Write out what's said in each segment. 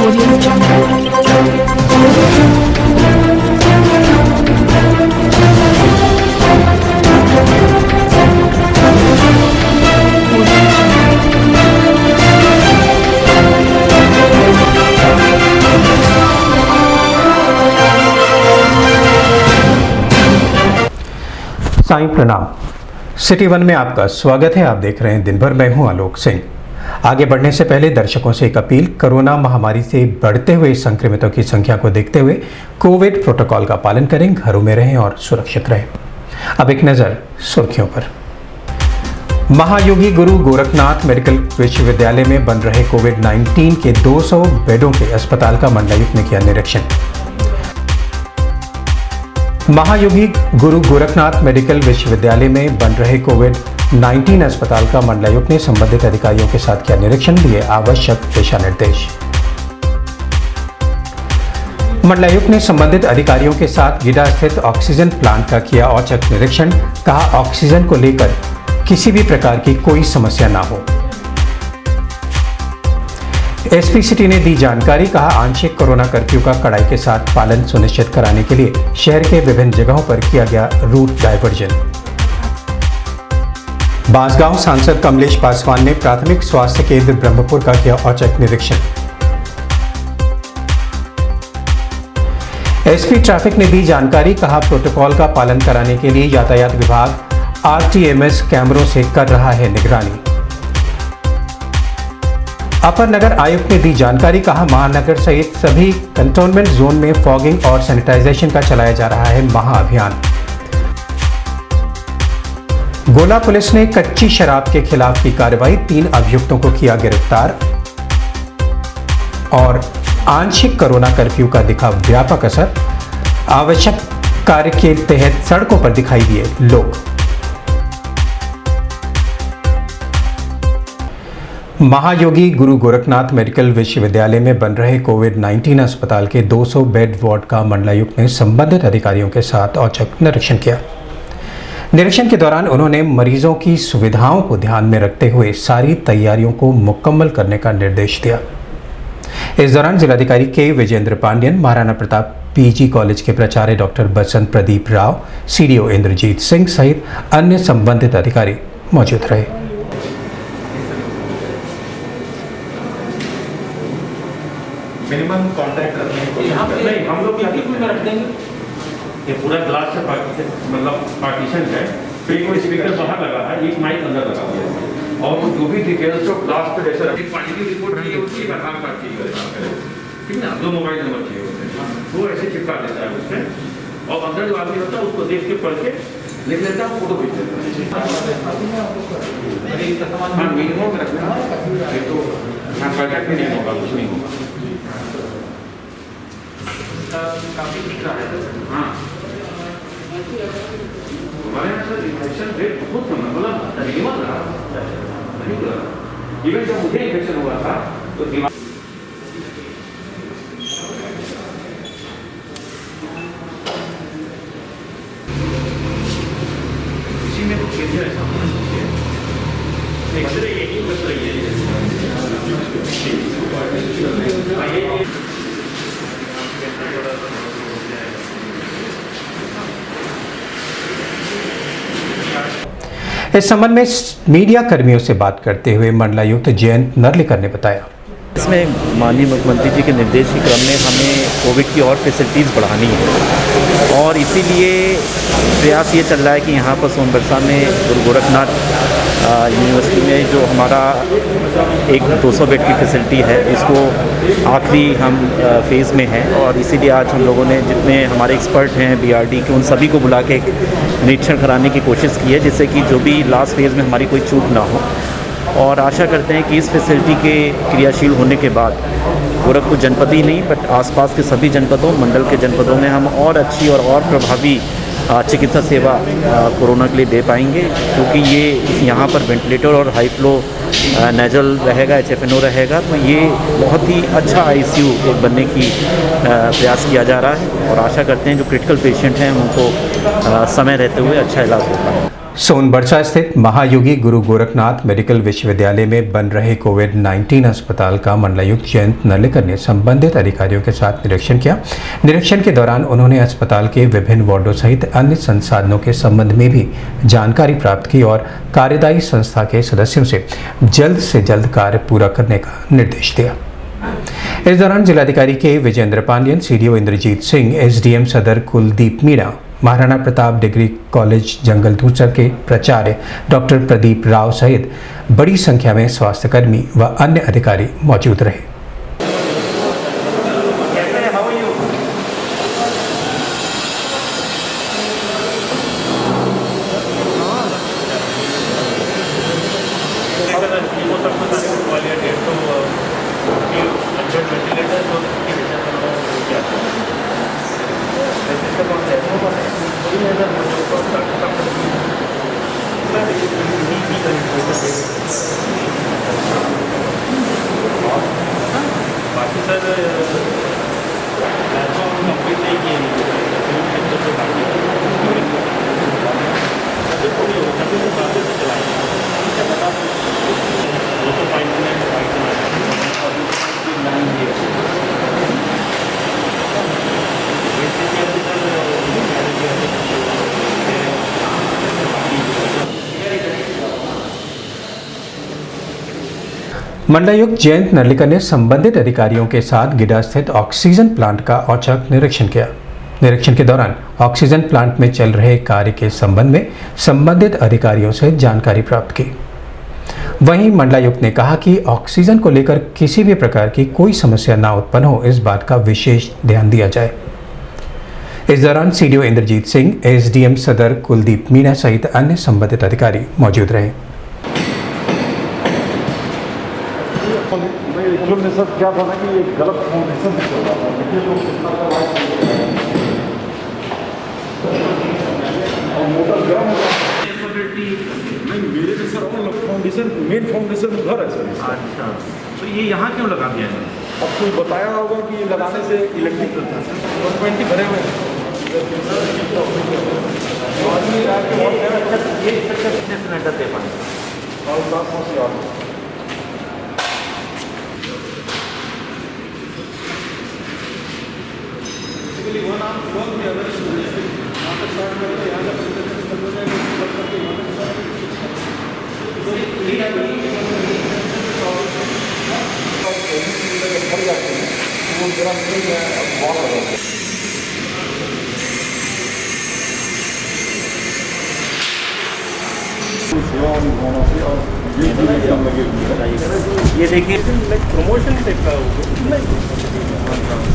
Audio Jungle. Sai प्रणाम। City one में आपका स्वागत है। आप देख रहे हैं दिन भर। मैं हूं आलोक सिंह। आगे बढ़ने से पहले दर्शकों से एक अपील। कोरोना महामारी से बढ़ते हुए संक्रमितों की संख्या को देखते हुए कोविड प्रोटोकॉल का पालन करें, घरों में रहें और सुरक्षित रहें। अब एक नजर सुर्खियों पर। महायोगी गुरु गोरखनाथ मेडिकल विश्वविद्यालय में बन रहे कोविड-19 के 200 बेडों के अस्पताल का मंडलायुक्त ने किया निरीक्षण। महायोगी गुरु गोरखनाथ मेडिकल विश्वविद्यालय में बन रहे कोविड-19 अस्पताल का मंडलायुक्त ने संबंधित अधिकारियों के साथ किया निरीक्षण, दिए आवश्यक दिशा निर्देश। मंडलायुक्त ने संबंधित अधिकारियों के साथ गीडा स्थित ऑक्सीजन प्लांट का किया औचक निरीक्षण। कहा, ऑक्सीजन को लेकर किसी भी प्रकार की कोई समस्या ना हो। एसपी सिटी ने दी जानकारी। कहा, आंशिक कोरोना कर्फ्यू का कड़ाई के साथ पालन सुनिश्चित कराने के लिए शहर के विभिन्न जगहों पर किया गया रूट डायवर्जन। बांसगांव सांसद कमलेश पासवान ने प्राथमिक स्वास्थ्य केंद्र ब्रह्मपुर का किया औचक निरीक्षण। एसपी ट्रैफिक ने दी जानकारी। कहा, प्रोटोकॉल का पालन कराने के लिए यातायात विभाग आरटीएमएस कैमरों से कर रहा है निगरानी। अपर नगर आयुक्त ने दी जानकारी। कहा, महानगर सहित सभी कंटोनमेंट जोन में फॉगिंग और सैनिटाइजेशन का चलाया जा रहा है महाअभियान। गोला पुलिस ने कच्ची शराब के खिलाफ की कार्रवाई, 3 अभियुक्तों को किया गिरफ्तार। और आंशिक कोरोना कर्फ्यू का दिखा व्यापक असर, आवश्यक कार्य के तहत सड़कों पर दिखाई दिए लोग। महायोगी गुरु गोरखनाथ मेडिकल विश्वविद्यालय में बन रहे कोविड-19 अस्पताल के 200 बेड वार्ड का मंडलायुक्त ने संबंधित अधिकारियों के साथ औचक निरीक्षण किया। निरीक्षण के दौरान उन्होंने मरीजों की सुविधाओं को ध्यान में रखते हुए सारी तैयारियों को मुकम्मल करने का निर्देश दिया। इस दौरान जिलाधिकारी के विजेंद्र पांडियन, महाराणा प्रताप पीजी कॉलेज के प्राचार्य डॉक्टर बसंत प्रदीप राव, सीडीओ इंद्रजीत सिंह सहित अन्य संबंधित अधिकारी मौजूद रहे। मिनिमम कॉन्टैक्ट रखने को नहीं, हम लोग में रख देंगे। ये पूरा ग्लास से मतलब पार्टीशन है, फिर कोई स्पीकर बाहर लगा है, एक माइक अंदर लगा हुआ है और वो जो भी डिटेल्स जो ग्लास पे जैसे रखी पानी की रिपोर्ट चाहिए होती है, आधार कार्ड चाहिए, ठीक है ना, 2 मोबाइल नंबर चाहिए होते हैं, वो ऐसे चिपका देता है उसमें और अंदर जो आदमी होता है उसको देख के पढ़ के लिख लेता है, फोटो भेज देता है। हाँ, मिनिमम रखना है तो कॉन्टैक्ट भी नहीं होगा, कुछ नहीं होगा। काफी दिख रहा है। हाँ, हमारे यहाँ सर इन्फेक्शन रेट बहुत कम है, मतलब मिनिमल रहा, नहीं रहा। इवन जब मुझे इन्फेक्शन हुआ था तो दिमाग इसी में कुछ कैसे ऐसा होना चाहिए। यही बच रही है इस संबंध में मीडिया कर्मियों से बात करते हुए मंडलायुक्त जयंत नर्लिकर ने बताया, इसमें माननीय मुख्यमंत्री जी के निर्देश के क्रम में हमें कोविड की और फैसिलिटीज़ बढ़ानी है और इसीलिए प्रयास ये चल रहा है कि यहाँ पर सोनबरसा में गुरु गोरखनाथ यूनिवर्सिटी में जो हमारा एक 200 बेड की फैसिलिटी है, इसको आखिरी हम फेज़ में है और इसीलिए आज हम लोगों ने जितने हमारे एक्सपर्ट हैं बीआरडी के, उन सभी को बुला के एक निरीक्षण कराने की कोशिश की है, जिससे कि जो भी लास्ट फेज़ में हमारी कोई चूक ना हो। और आशा करते हैं कि इस फैसिलिटी के क्रियाशील होने के बाद गोरखपुर जनपद ही नहीं बट आसपास के सभी जनपदों, मंडल के जनपदों में हम और अच्छी और प्रभावी चिकित्सा सेवा कोरोना के लिए दे पाएंगे, क्योंकि ये यहाँ पर वेंटिलेटर और हाई फ्लो नेजल रहेगा, HFNO रहेगा, तो ये बहुत ही अच्छा ICU एक बनने की प्रयास किया जा रहा है और आशा करते हैं जो क्रिटिकल पेशेंट हैं उनको समय रहते हुए अच्छा इलाज हो पाए। सोनबरसा स्थित महायोगी गुरु गोरखनाथ मेडिकल विश्वविद्यालय में बन रहे कोविड-19 अस्पताल का मंडलायुक्त जयंत नार्लिकर ने संबंधित अधिकारियों के साथ निरीक्षण किया। निरीक्षण के दौरान उन्होंने अस्पताल के विभिन्न वार्डों सहित अन्य संसाधनों के संबंध में भी जानकारी प्राप्त की और कार्यदायी संस्था के सदस्यों से जल्द कार्य पूरा करने का निर्देश दिया। इस दौरान जिलाधिकारी के विजेंद्र पांडियन, सीडीओ इंद्रजीत सिंह, एसडीएम सदर कुलदीप मीणा, महाराणा प्रताप डिग्री कॉलेज जंगलधूसर के प्राचार्य डॉक्टर प्रदीप राव सहित बड़ी संख्या में स्वास्थ्यकर्मी व अन्य अधिकारी मौजूद रहे। बाकी सर कंप्लीट नहीं किए मंडलायुक्त जयंत नार्लिकर ने संबंधित अधिकारियों के साथ गिडा स्थित ऑक्सीजन प्लांट का औचक निरीक्षण किया। निरीक्षण के दौरान ऑक्सीजन प्लांट में चल रहे कार्य के संबंध में संबंधित अधिकारियों से जानकारी प्राप्त की। वहीं मंडलायुक्त ने कहा कि ऑक्सीजन को लेकर किसी भी प्रकार की कोई समस्या ना उत्पन्न हो, इस बात का विशेष ध्यान दिया जाए। इस दौरान सीडीओ इंद्रजीत सिंह, एसडीएम सदर कुलदीप मीणा सहित अन्य संबंधित अधिकारी मौजूद रहे। एक्चुअल में सर क्या था ना कि एक गलत फाउंडेशन से चल रहा था। और मोटर गर्म हो नहीं, मेरे में सर फाउंडेशन मेन फाउंडेशन उधर है सर। अच्छा, तो ये यहाँ क्यों लगा दिया है? अब कोई बताया होगा कि लगाने से इलेक्ट्रिक रहता है। 120 भरे हुए हैं। ये कितने सिलेंडर दे पाएंगे? और 10 से और ये देखिए प्रमोशन टाइप का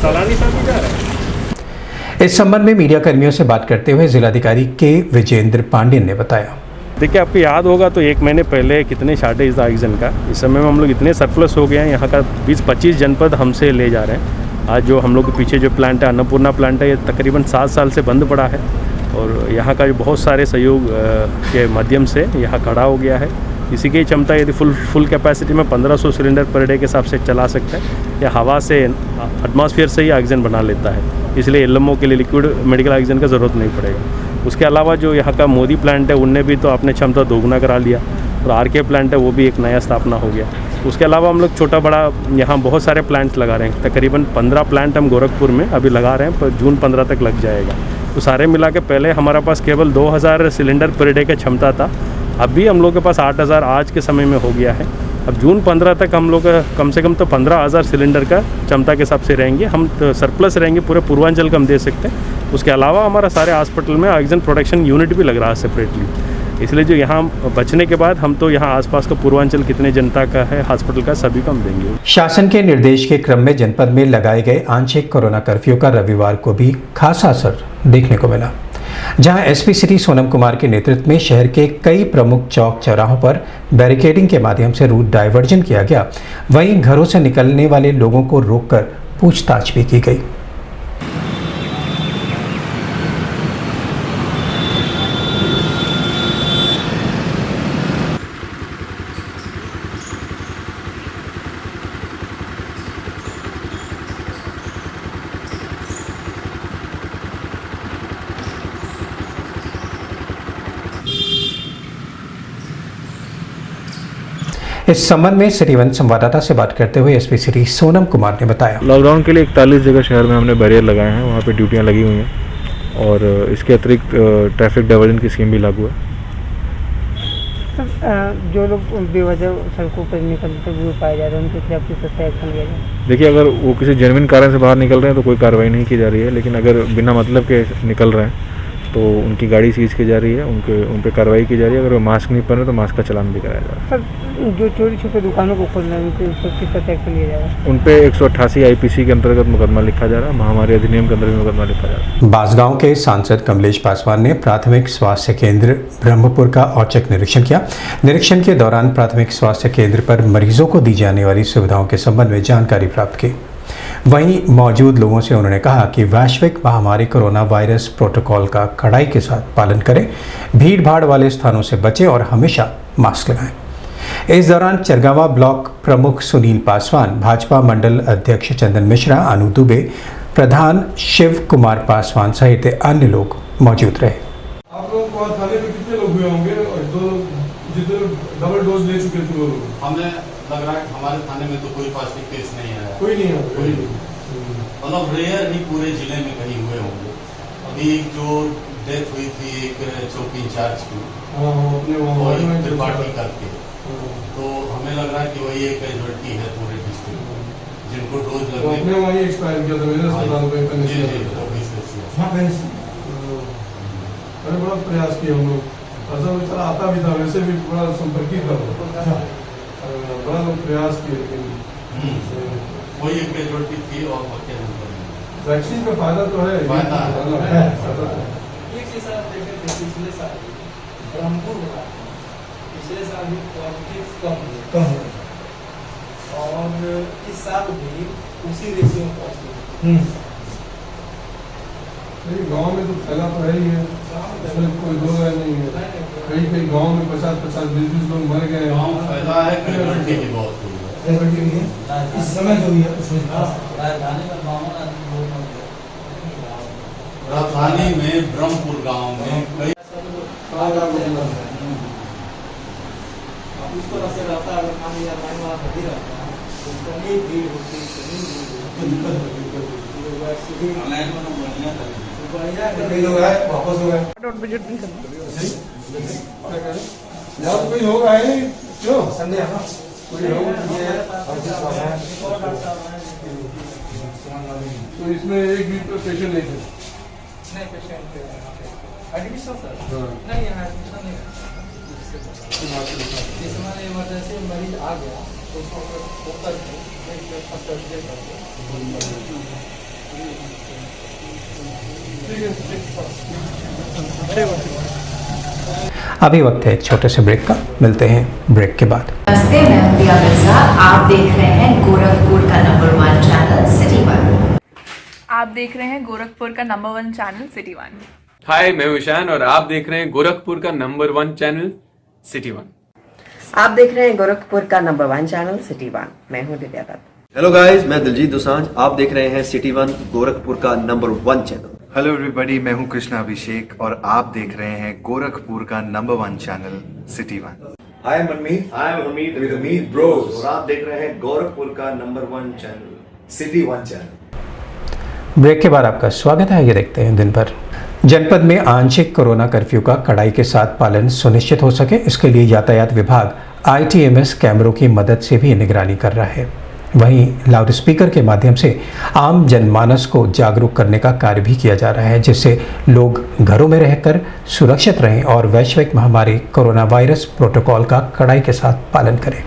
सालानी साहब जा रहा है। इस संबंध में मीडिया कर्मियों से बात करते हुए जिलाधिकारी के विजेंद्र पांडियन ने बताया। देखिए, आपको याद होगा तो 1 महीने पहले कितने शार्टेज था ऑक्सीजन का। इस समय में हम लोग इतने सरप्लस हो गए हैं, यहाँ का 20-25 जनपद हमसे ले जा रहे हैं। आज जो हम लोग के पीछे जो प्लांट है, अन्नपूर्णा प्लांट है, ये तकरीबन 7 साल से बंद पड़ा है और यहाँ का जो बहुत सारे सहयोग के माध्यम से यहाँ खड़ा हो गया है। इसी की क्षमता यदि फुल कैपेसिटी में 1500 सिलेंडर पर डे के हिसाब से चला सकता है। यह हवा से, एटमॉस्फेयर से ही ऑक्सीजन बना लेता है, इसलिए एलएमओ के लिए लिक्विड मेडिकल ऑक्सीजन का ज़रूरत नहीं पड़ेगा। उसके अलावा जो यहाँ का मोदी प्लांट है, उनने भी तो अपने क्षमता दोगुना करा लिया और आरके प्लांट है, वो भी एक नया स्थापना हो गया। उसके अलावा हम लोग छोटा बड़ा यहाँ बहुत सारे प्लांट्स लगा रहे हैं। तकरीबन 15 प्लांट हम गोरखपुर में अभी लगा रहे हैं, पर जून 15 तक लग जाएगा। तो सारे मिला के पहले हमारे पास केवल 2000 सिलेंडर पर डे का क्षमता था, अभी हम लोग के पास 8000 आज के समय में हो गया है। अब जून 15 तक हम लोग कम से कम तो 15000 सिलेंडर का क्षमता के हिसाब से रहेंगे। हम तो सरप्लस रहेंगे, पूरे पूर्वांचल का हम दे सकते हैं। उसके अलावा हमारा सारे हॉस्पिटल में ऑक्सीजन प्रोडक्शन यूनिट भी लग रहा है सेपरेटली। इसलिए जो यहाँ बचने के बाद हम तो यहाँ आसपास का पूर्वांचल कितने जनता का है हॉस्पिटल का, सभी को हम देंगे। शासन के निर्देश के क्रम में जनपद में लगाए गए आंशिक कोरोना कर्फ्यू का रविवार को भी खासा असर देखने को मिला, जहां एसपी सिटी सोनम कुमार के नेतृत्व में शहर के कई प्रमुख चौक चौराहों पर बैरिकेडिंग के माध्यम से रूट डायवर्जन किया गया। वहीं घरों से निकलने वाले लोगों को रोककर पूछताछ भी की गई। इस संबंध में सिटी वन संवाददाता से बात करते हुए एसपी सिटी सोनम कुमार ने बताया, लॉकडाउन के लिए 41 जगह शहर में हमने बैरियर लगाए हैं, वहाँ पे ड्यूटियाँ लगी हुई हैं और इसके अतिरिक्त ट्रैफिक डाइवर्जन की स्कीम भी लागू है। जो लोग बेवजह सड़कों पर निकलते हुए पाए जा रहे हैं उनके खिलाफ किस तरह से एक्शन लिया जाए? देखिए, अगर वो किसी जेन्युइन कारण से बाहर निकल रहे हैं तो कोई कार्रवाई नहीं की जा रही है, लेकिन अगर बिना मतलब के निकल रहे हैं तो उनकी गाड़ी सीज की जा रही है, उन पे कार्रवाई की जा रही है। अगर वो मास्क नहीं पहन रहे तो मास्क का चालान भी कराया जा रहा है। सर, जो चोरी छुपे दुकानों को खोल रहे हैं उनके ऊपर किस तरह से एक्शन लिया जाएगा? उन पे 188 IPC के अंतर्गत मुकदमा लिखा जा रहा है, महामारी अधिनियम के अंतर्गत मुकदमा लिखा जा रहा है। बांसगांव के सांसद कमलेश पासवान ने प्राथमिक स्वास्थ्य केंद्र ब्रह्मपुर का औचक निरीक्षण किया। निरीक्षण के दौरान प्राथमिक स्वास्थ्य केंद्र पर मरीजों को दी जाने वाली सुविधाओं के संबंध में जानकारी प्राप्त की। वहीं मौजूद लोगों से उन्होंने कहा कि वैश्विक महामारी कोरोना वायरस प्रोटोकॉल का कड़ाई के साथ पालन करें, भीड़ भाड़ वाले स्थानों से बचें और हमेशा मास्क लगाएं। इस दौरान चरगावा ब्लॉक प्रमुख सुनील पासवान, भाजपा मंडल अध्यक्ष चंदन मिश्रा, अनु दुबे, प्रधान शिव कुमार पासवान सहित अन्य लोग मौजूद रहे। आप लोगों को थाने में कितने लोग हुए होंगे और जितने डबल डोज ले चुके थे वो लोग? हमें लग रहा है कि हमारे थाने में तो कोई पॉजिटिव केस नहीं आया। कोई नहीं है, कोई नहीं। मतलब रेयर ही पूरे जिले में कहीं हुए होंगे। अभी जो डेथ हुई थी एक चौकी इंचार्ज की, त्रिपाठी करके, तो हमें लग रहा है कि वही एक कैजुअलिटी है पूरे डिस्ट्रिक्ट में जिनको डोज लगने वहीं एक्सपायर किया था मेरे अस्पताल में। मैंने बड़ा प्रयास किया हम लोग, ऐसा बेचारा आता भी था, वैसे भी बड़ा संपर्की था, बड़ा लोग प्रयास किए, लेकिन वही एक कैजुअलिटी थी और वैक्सीन का फायदा तो है। फायदा है। पिछले साल भी पॉजिटिव कम है और इस साल भी उसी रेशियो में पॉजिटिव। गांव में तो फैला तो है ही है, इसमें कोई दो राय नहीं है। कई कई गांव में 50-50, 20-20 लोग मर गए। गांव फैला है, कैजुअलिटी भी बहुत हुई है इस समय जो भी है उसमें राजधानी में ब्रह्मपुर गांव में कई उस तरह से रहता है। अगर खाने या पानी वाला भर्ती रहता है तो कहीं भीड़ होती है, कहीं दिक्कत होती है। कई लोग आए वापस हो गए। कोई लोग आए क्यों? संडे है ना, कोई लोग तो इसमें एक भी तो पेशेंट नहीं थे। नहीं पेशेंट एडमिशन सर नहीं, यहाँ एडमिशन नहीं है। जिस समय इमरजेंसी मरीज आ गया तो उसको होकर अभी वक्त है एक छोटे से ब्रेक का, मिलते हैं ब्रेक के बाद। नमस्ते, मैं हूं दिया मिर्जा। आप देख रहे हैं गोरखपुर का नंबर 1 चैनल सिटी वन। आप देख रहे हैं गोरखपुर का नंबर 1 चैनल सिटी वन। हाय, मैं हूं ईशान और आप देख रहे हैं गोरखपुर का नंबर 1 चैनल सिटी वन। आप देख रहे हैं गोरखपुर का नंबर 1 चैनल सिटी वन। मैं हूं दिव्या दत्त। हेलो गाइस, मैं दिलजीत दोसांझ। आप देख रहे हैं सिटी वन, गोरखपुर का नंबर 1 चैनल। हेलो एवरीबॉडी, मैं हूं कृष्णा अभिषेक और आप देख रहे हैं गोरखपुर का number 1 channel city one. I am Hamid with Hamid Bros और आप देख रहे हैं गोरखपुर का number 1 channel city one channel. Break के बाद आपका स्वागत है। ये देखते हैं दिन भर। जनपद में आंशिक कोरोना कर्फ्यू का कड़ाई के साथ पालन सुनिश्चित हो सके, इसके लिए यातायात विभाग ITMS कैमरों की मदद से भी निगरानी कर रहा है। वहीं लाउडस्पीकर के माध्यम से आम जनमानस को जागरूक करने का कार्य भी किया जा रहा है, जिससे लोग घरों में रहकर सुरक्षित रहें और वैश्विक महामारी कोरोना वायरस प्रोटोकॉल का कड़ाई के साथ पालन करें।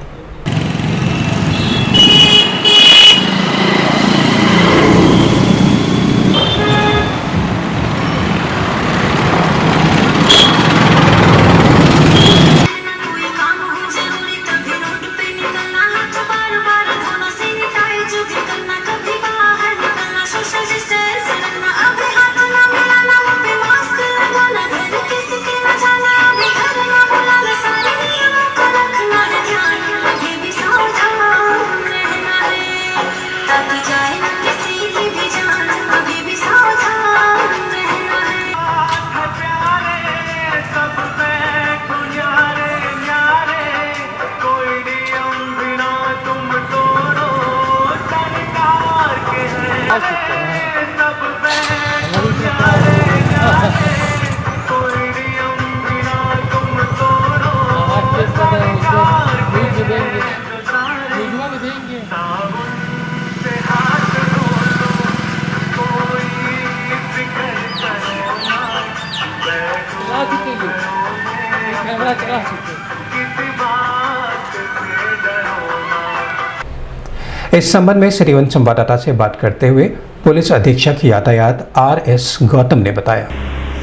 इस संबंध में सिटी वन संवाददाता से बात करते हुए पुलिस अधीक्षक यातायात RS गौतम ने बताया,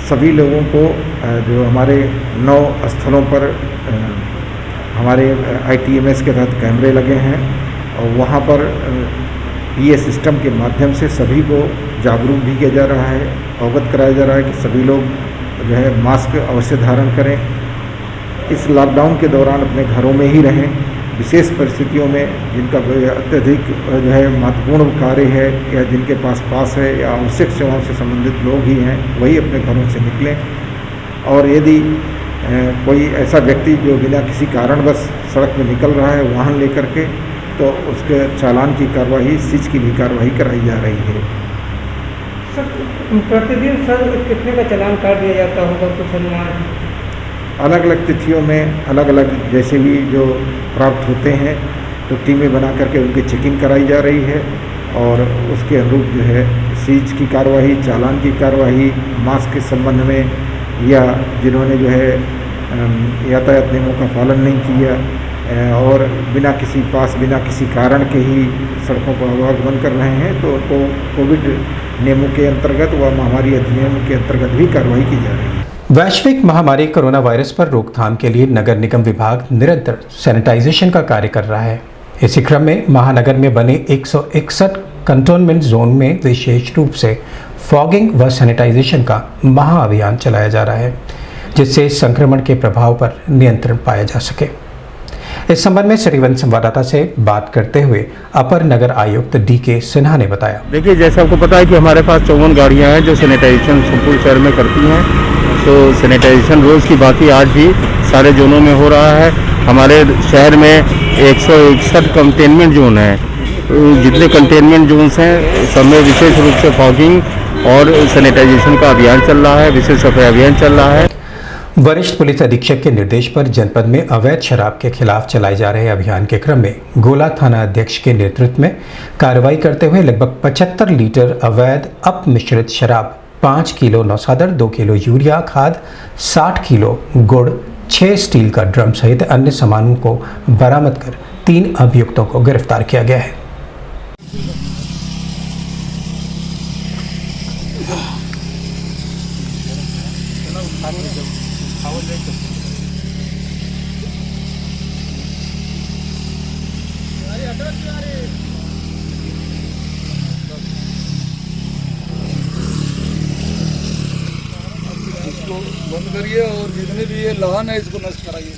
सभी लोगों को जो हमारे 9 स्थलों पर हमारे ITMS के तहत कैमरे लगे हैं और वहाँ पर PA सिस्टम के माध्यम से सभी को जागरूक भी किया जा रहा है, अवगत कराया जा रहा है कि सभी लोग जो है मास्क अवश्य धारण करें। इस लॉकडाउन के दौरान अपने घरों में ही रहें। विशेष परिस्थितियों में जिनका अत्यधिक जो है महत्वपूर्ण कार्य है या जिनके पास है या आवश्यक सेवाओं से संबंधित लोग ही हैं, वही अपने घरों से निकलें। और यदि कोई ऐसा व्यक्ति जो बिना किसी कारणवश सड़क में निकल रहा है वाहन लेकर के, तो उसके चालान की कार्रवाई, सीज की भी कार्रवाई कराई जा रही है। सर, प्रतिदिन सर कितने का चालान काट दिया जाता होगा, कुछ अनुमान? अलग अलग तिथियों में अलग अलग जैसे भी जो प्राप्त होते हैं तो टीमें बना करके उनकी चेकिंग कराई जा रही है और उसके अनुरूप जो है सीज की कार्रवाई, चालान की कार्रवाई, मास्क के संबंध में या जिन्होंने जो है यातायात नियमों का पालन नहीं किया और बिना किसी कारण के ही सड़कों पर आवागमन कर रहे हैं, तो उनको कोविड नियमों के अंतर्गत व महामारी अधिनियम के अंतर्गत भी कार्रवाई की जा रही है। वैश्विक महामारी कोरोना वायरस पर रोकथाम के लिए नगर निगम विभाग निरंतर सैनिटाइजेशन का कार्य कर रहा है। इसी क्रम में महानगर में बने 161 कंटोनमेंट जोन में विशेष रूप से फॉगिंग व सैनिटाइजेशन का महाअभियान चलाया जा रहा है, जिससे संक्रमण के प्रभाव पर नियंत्रण पाया जा सके। इस संबंध में सिटी वन संवाददाता से बात करते हुए अपर नगर आयुक्त DK सिन्हा ने बताया, देखिए, जैसे आपको पता है कि हमारे पास 54 गाड़ियां हैं जो सैनिटाइजेशन संपूर्ण शहर में करती हैं। तो सैनिटाइजेशन रोज़ की बाकी आज भी सारे जोनों में हो रहा है। हमारे शहर में 161 कंटेनमेंट जोन हैं। जितने कंटेनमेंट जोन्स हैं सब में विशेष रूप से फॉगिंग और सैनिटाइजेशन का अभियान चल रहा है, विशेष सफाई अभियान चल रहा है। वरिष्ठ पुलिस अधीक्षक के निर्देश पर जनपद में अवैध शराब के खिलाफ चलाए जा रहे अभियान के क्रम में गोला थाना अध्यक्ष के नेतृत्व में कार्रवाई करते हुए लगभग 75 लीटर अवैध अपमिश्रित शराब, 5 किलो नौसादर, 2 किलो यूरिया खाद, 60 किलो गुड़, 6 स्टील का ड्रम सहित अन्य सामानों को बरामद कर 3 अभियुक्तों को गिरफ्तार किया गया है। बंद करिए और जितने भी ये लाहन है इसको नष्ट कराइए।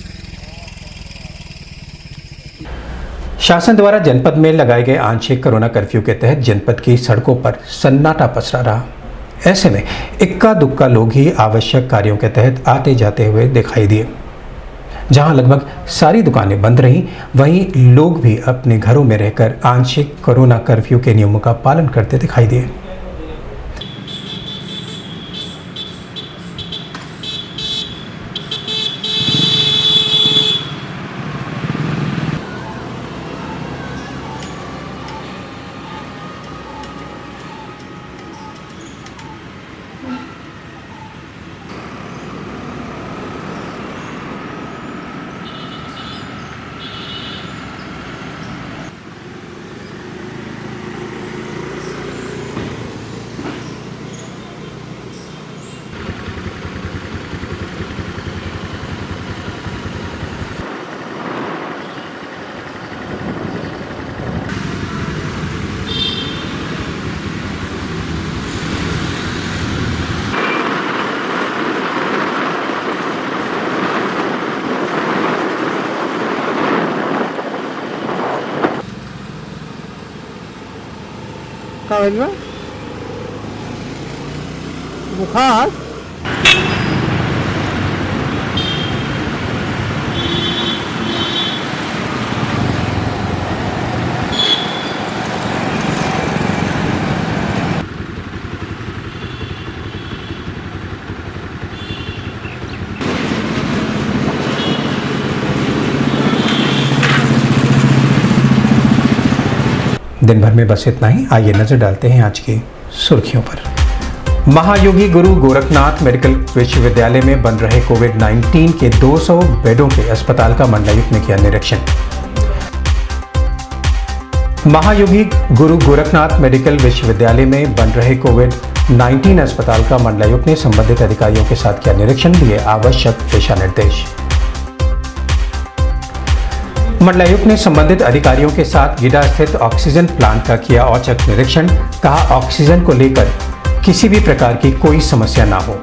शासन द्वारा जनपद में लगाए गए आंशिक कोरोना कर्फ्यू के तहत जनपद की सड़कों पर सन्नाटा पसरा रहा। ऐसे में इक्का दुक्का लोग ही आवश्यक कार्यों के तहत आते जाते हुए दिखाई दिए। जहां लगभग सारी दुकानें बंद रहीं, वहीं लोग भी अपने घरों में रहकर आंशिक कोरोना कर्फ्यू के नियमों का पालन करते दिखाई दिए। बुखार दिन भर में बस इतना ही। आइए नजर डालते हैं आज की सुर्खियों पर। महायोगी गुरु गोरखनाथ मेडिकल विश्वविद्यालय में बन रहे कोविड-19 के 200 बेडों के अस्पताल का मंडलायुक्त ने किया निरीक्षण। महायोगी गुरु गोरखनाथ मेडिकल विश्वविद्यालय में बन रहे कोविड-19 अस्पताल का मंडलायुक्त ने संबंधित अधिकारियों के साथ किया निरीक्षण, दिए आवश्यक दिशा निर्देश। मंडलायुक्त ने संबंधित अधिकारियों के साथ गीडा स्थित ऑक्सीजन प्लांट का किया औचक निरीक्षण, कहा ऑक्सीजन को लेकर किसी भी प्रकार की कोई समस्या ना हो।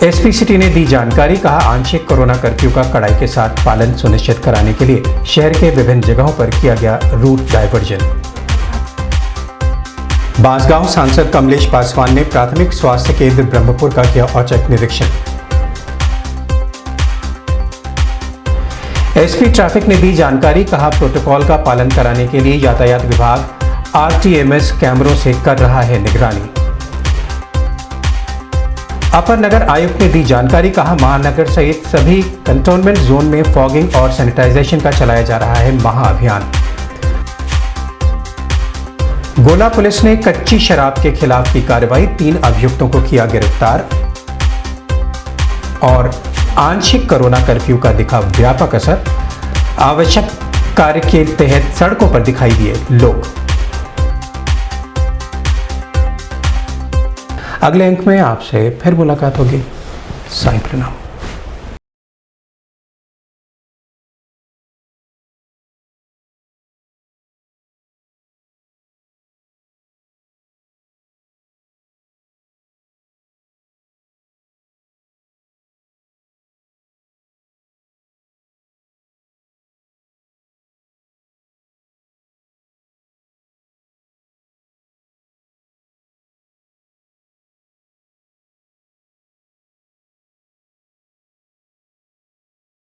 एसपी सिटी ने दी जानकारी, कहा आंशिक कोरोना कर्फ्यू का कड़ाई के साथ पालन सुनिश्चित कराने के लिए शहर के विभिन्न जगहों पर किया गया रूट डायवर्जन। बांसगांव सांसद कमलेश पासवान ने प्राथमिक स्वास्थ्य केंद्र ब्रह्मपुर का किया औचक निरीक्षण। एसपी ट्रैफिक ने दी जानकारी, कहा प्रोटोकॉल का पालन कराने के लिए यातायात विभाग आरटीएमएस कैमरों से कर रहा है निगरानी। अपर नगर आयुक्त ने दी जानकारी, कहा महानगर सहित सभी कंटोनमेंट जोन में फॉगिंग और सैनिटाइजेशन का चलाया जा रहा है महाअभियान। गोला पुलिस ने कच्ची शराब के खिलाफ की कार्रवाई, 3 अभियुक्तों को किया गिरफ्तार। और आंशिक कोरोना कर्फ्यू का दिखा व्यापक असर, आवश्यक कार्य के तहत सड़कों पर दिखाई दिए लोग। अगले अंक में आपसे फिर मुलाकात होगी। साईं प्रणाम।